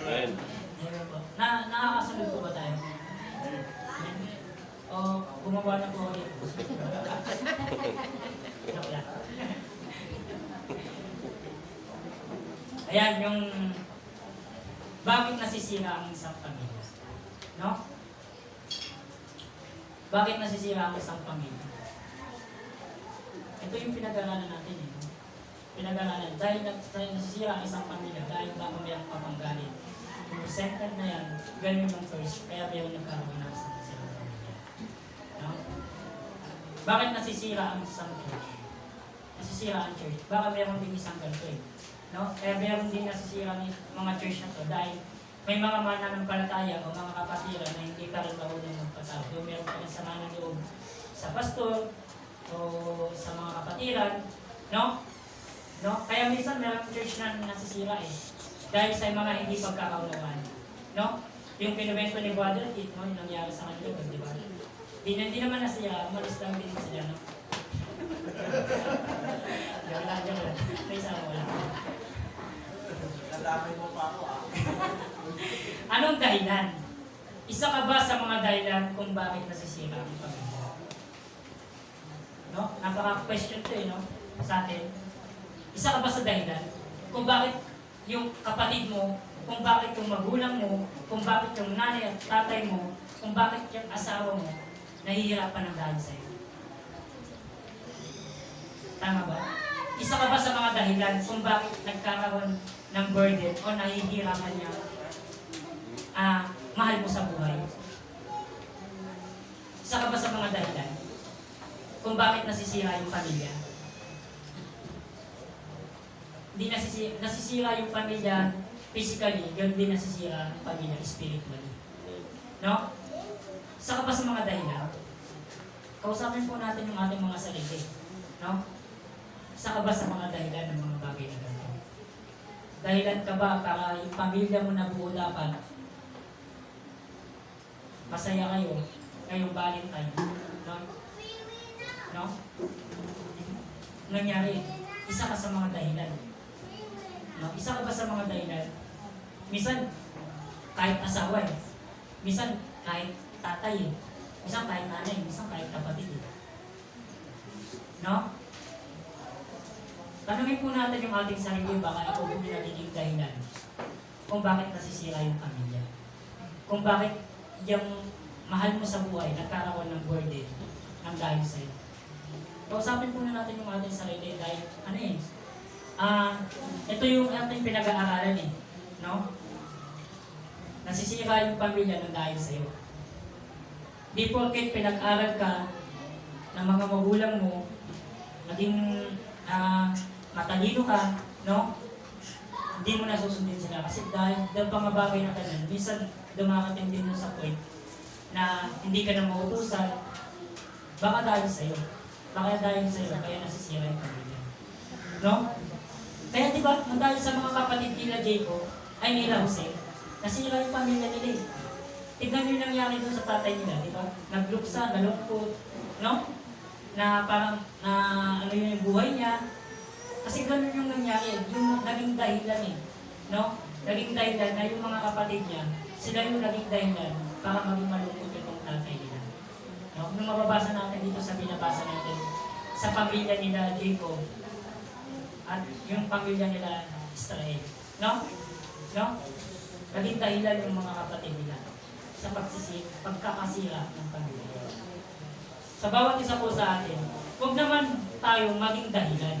B: Amen.
A: Amen po. Nakakasunod po ba tayo? O gumawa na po ulit. Joke lang. Ayan, yung bakit nasisira ang isang pamilya. No? Bakit nasisira ang isang pamilya? Ito yung pinag-aralan natin eh. No? Pinag-aralan. Dahil nasisira ang isang pamilya, dahil baka may ang papanggalit. Yung second na yan, ganun yung first. Kaya mayroon nagkaroon ng isang pamilya. No? Bakit nasisira ang isang church? Nasisira ang church. Baka mayroon din isang ganito eh. No? Kaya mayroon din nasisira ng mga church na to dahil may mga mananampalataya o mga kapatiran na hindi pa rin marunong magpatawad. O meron pa rin sama ng loob sa pastor o sa mga kapatiran. No? No? Kaya minsan mayroong church na nasisira eh. Dahil sa mga hindi pagkakaunawaan. No? Yung pinuwento ni Brother Kit, no? Yung nangyari sa kanila, di ba? Hindi naman nasira, umalis lang din sila, no? Diyan lang. May isang wala.
C: Nadamay mo pa ako
A: Anong dahilan? Isa ka ba sa mga dahilan kung bakit nasisira ang pamilya? No? Napaka-question to eh, no? Sa atin. Isa ka ba sa dahilan kung bakit yung kapatid mo, kung bakit yung magulang mo, kung bakit yung nanay at tatay mo, kung bakit yung asawa mo, nahihirapan ng dahil sa'yo? Tama ba? Isa ka ba sa mga dahilan kung bakit nagkakaroon ng burden o nahihirapan niya mahal mo sa buhay? Isa ka ba sa mga dahilan kung bakit nasisira yung pamilya? Hindi nasisira yung pamilya physically, ganoon din nasisira yung pamilya spiritually. No? Isa ka ba sa mga dahilan? Kausapin po natin yung ating mga sarili. No? Isa ka ba sa mga dahilan ng mga bagay na ganito? Dahilan ka ba para yung pamilya mo na buo dapat masaya kayo ngayong Valentine? No? No? Nangyari, isa ka sa mga dahilan. No? Isa ka ba sa mga dahilan? Minsan, kahit asawa eh. Minsan, kahit tatay eh. Minsan, kahit nanay. Minsan, kahit kapatid eh. No? Tanungin po natin yung ating sarili, baka ako po yung nagiging dahilan kung bakit nasisira yung pamilya. Kung bakit yung mahal mo sa buhay nagkakaroon ng burden ng dahil sa'yo. Kausapin po natin yung ating sarili dahil, ito yung ating pinag-aaralan eh. No? Nasisira yung pamilya ng dahil sa'yo. Di porket pinag-aral ka ng mga magulang mo, naging matalino ka, no? Hindi mo nasusundin sila. Kasi dahil mga bagay na ganun, minsan dumakating din sa point na hindi ka na mautusan, baka dahil sa'yo. Baka dahil sa'yo, kaya nasisira yung pamilya. No? Kaya diba, dahil sa mga kapatid nila Jacob, ay nila Jose, nasira yung pamilya nila eh. Tignan nyo yung nangyari doon sa tatay nila, diba? Nagluksa, nalungkot, no? Na parang, ano yung buhay niya. Kasi ganun yung nangyari, yung naging dahilan eh. No? Naging dahilan na yung mga kapatid niya, sila yung naging dahilan para maging malungkot itong tatay nila. No? Nung mababasa natin dito sa binabasa natin, sa pamilya nila Jacob, at yung pamilya nila Israel. No? No? Naging dahilan yung mga kapatid nila sa pagkakasira ng pamilya. Sa bawat isa po sa atin, huwag naman tayong maging dahilan.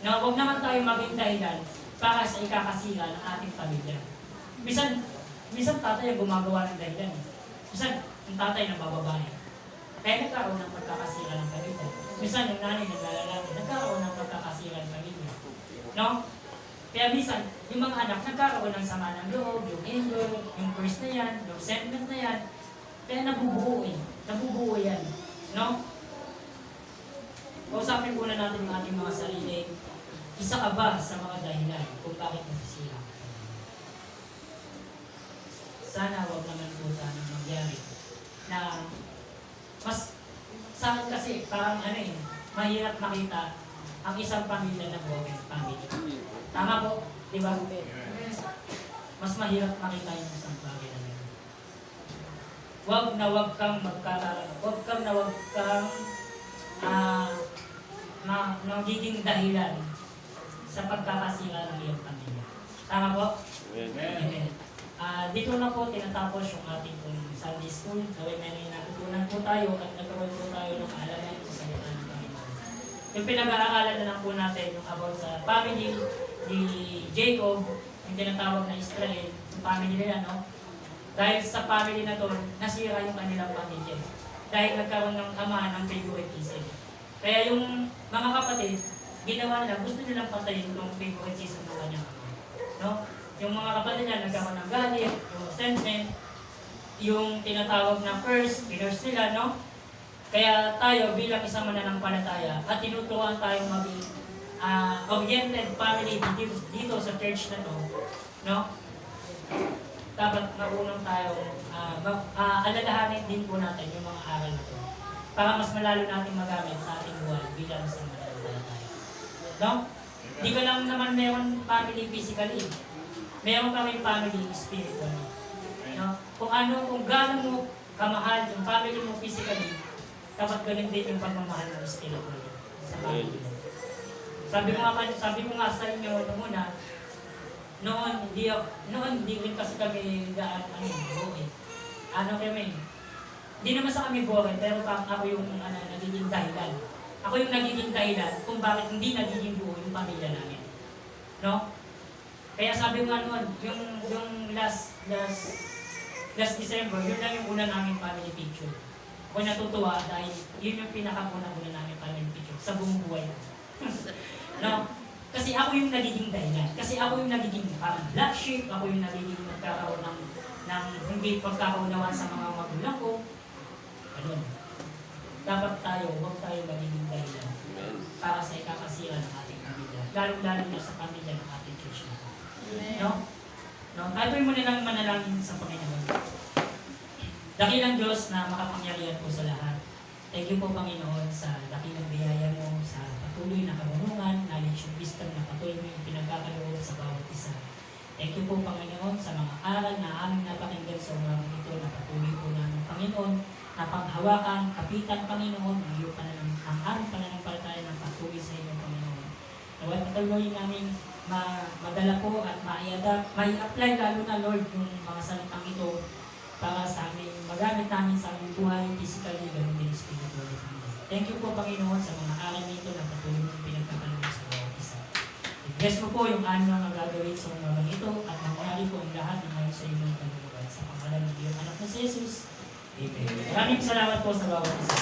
A: No, huwag naman tayo maging dahilan para sa ikakasira ng ating pamilya. Minsan tatay ang gumagawa ng dahilan. Minsan, yung tatay ng bababae. Kaya nagkaroon ng pagkakasira ng pamilya. Minsan, yung nanay ng lalaki, nagkaroon ng pagkakasira ng pamilya. No? Kaya minsan, yung mga anak nagkaroon ng sama ng loob, yung anger, yung curse na yan, yung resentment na yan, Kaya nabubuo eh. Nabubuo yan. No? Kausapin muna natin ang ating mga sarili. Isa ka ba sa mga dahilan kung bakit nasisira? Sana wag naman po sana mangyari na mas sa akin kasi parang mahirap makita ang isang pamilya na broken family. Tama po, di ba? Mas mahirap makita yung isang bagay na yun. Wag kang magiging dahilan sa pagkakasira ng iyong pamilya. Tama po? Amen. Dito na po tinatapos yung ating Sunday School. Naway may natutunan po tayo at nagkaroon po tayo ng kaalaman sa salita ng Panginoon. Yung pinag-aaralan na lang po natin yung about sa family ni Jacob, yung tinatawag na Israel, yung family nila, no? Dahil sa family na to, nasira yung kanilang pamilya. Dahil nagkaroon ng ama ng favoritism. Kaya yung mga kapatid, ginawa nila, gusto nilang patayin yung favoritism ng kanyang ama. No? Yung mga kapatid nila nagkaroon ng galit, yung resentment, yung tinatawag na curse, pinurse nila, no? Kaya tayo bilang isang mananampalataya at tinuturuan tayong maging oriented family dito sa church na to, no? Dapat maunang tayong alalahanin din po natin yung mga aral na to para mas malalo natin magamit sa ating buhay bilang isang mananampalataya. No? Di ka lang naman meron family physically. Meron kami family spiritually. No? Kung gaano mo kamahal yung family mo physically, dapat ganun din yung pagmamahal ng spiritually sa family mo. Sabi ko nga sa inyo noon hindi rin kasi kami buhay. Hindi naman sa kami buhay, pero ako yung nagiging dahilan. Ako yung nagiging dahilan kung bakit hindi nagiging buo yung pamilya namin. No? Kaya sabi ko nga noon, yung last December, yun lang yung una namin family picture. Ako natutuwa dahil yun yung pinaka-una namin family picture sa buong buhay. No? Kasi ako yung nagiging dahilan. Kasi ako yung nagiging parang black sheep, ako yung nagiging nagkakaroon ng hindi pagkakaunawan sa mga magulang ko. Ganun. Dapat huwag tayo magiging dahilan para sa ikakasira ng ating pamilya. Lalo-lalo na sa pamilya ng ating church na. No? No? Tayo mo nilang manalangin sa Panginoon. Dakilang Diyos na makapangyarihan po sa lahat. Thank you po Panginoon sa dakilang biyaya mo, sa patuloy na karunungan, knowledge and wisdom na patuloy mo yung pinagkakaloob sa bawat isa. Thank you po Panginoon sa mga aral na aming napakinggan sa umagang ito na patuloy po namin Panginoon na panghawakan, kapitan Panginoon, ang aming pananampalataya ng patuloy sa inyo Panginoon. Naway patuloy namin madala po at mai-apply lalo na Lord yung mga salitang ito para sa aming magamit namin sa aming buhay, physically, ganoon din spiritually. Thank you po Panginoon sa mga aral nito na patuloy mong pinagkakaloob sa bawat isa. I-bless mo po yung aming mga gagawin sa umagang ito at mangyari po ang lahat ng ngayon sa iyong kalulugan. Sa pangalan ng iyong anak na si Jesus. Amen. Maraming salamat po sa bawat isa.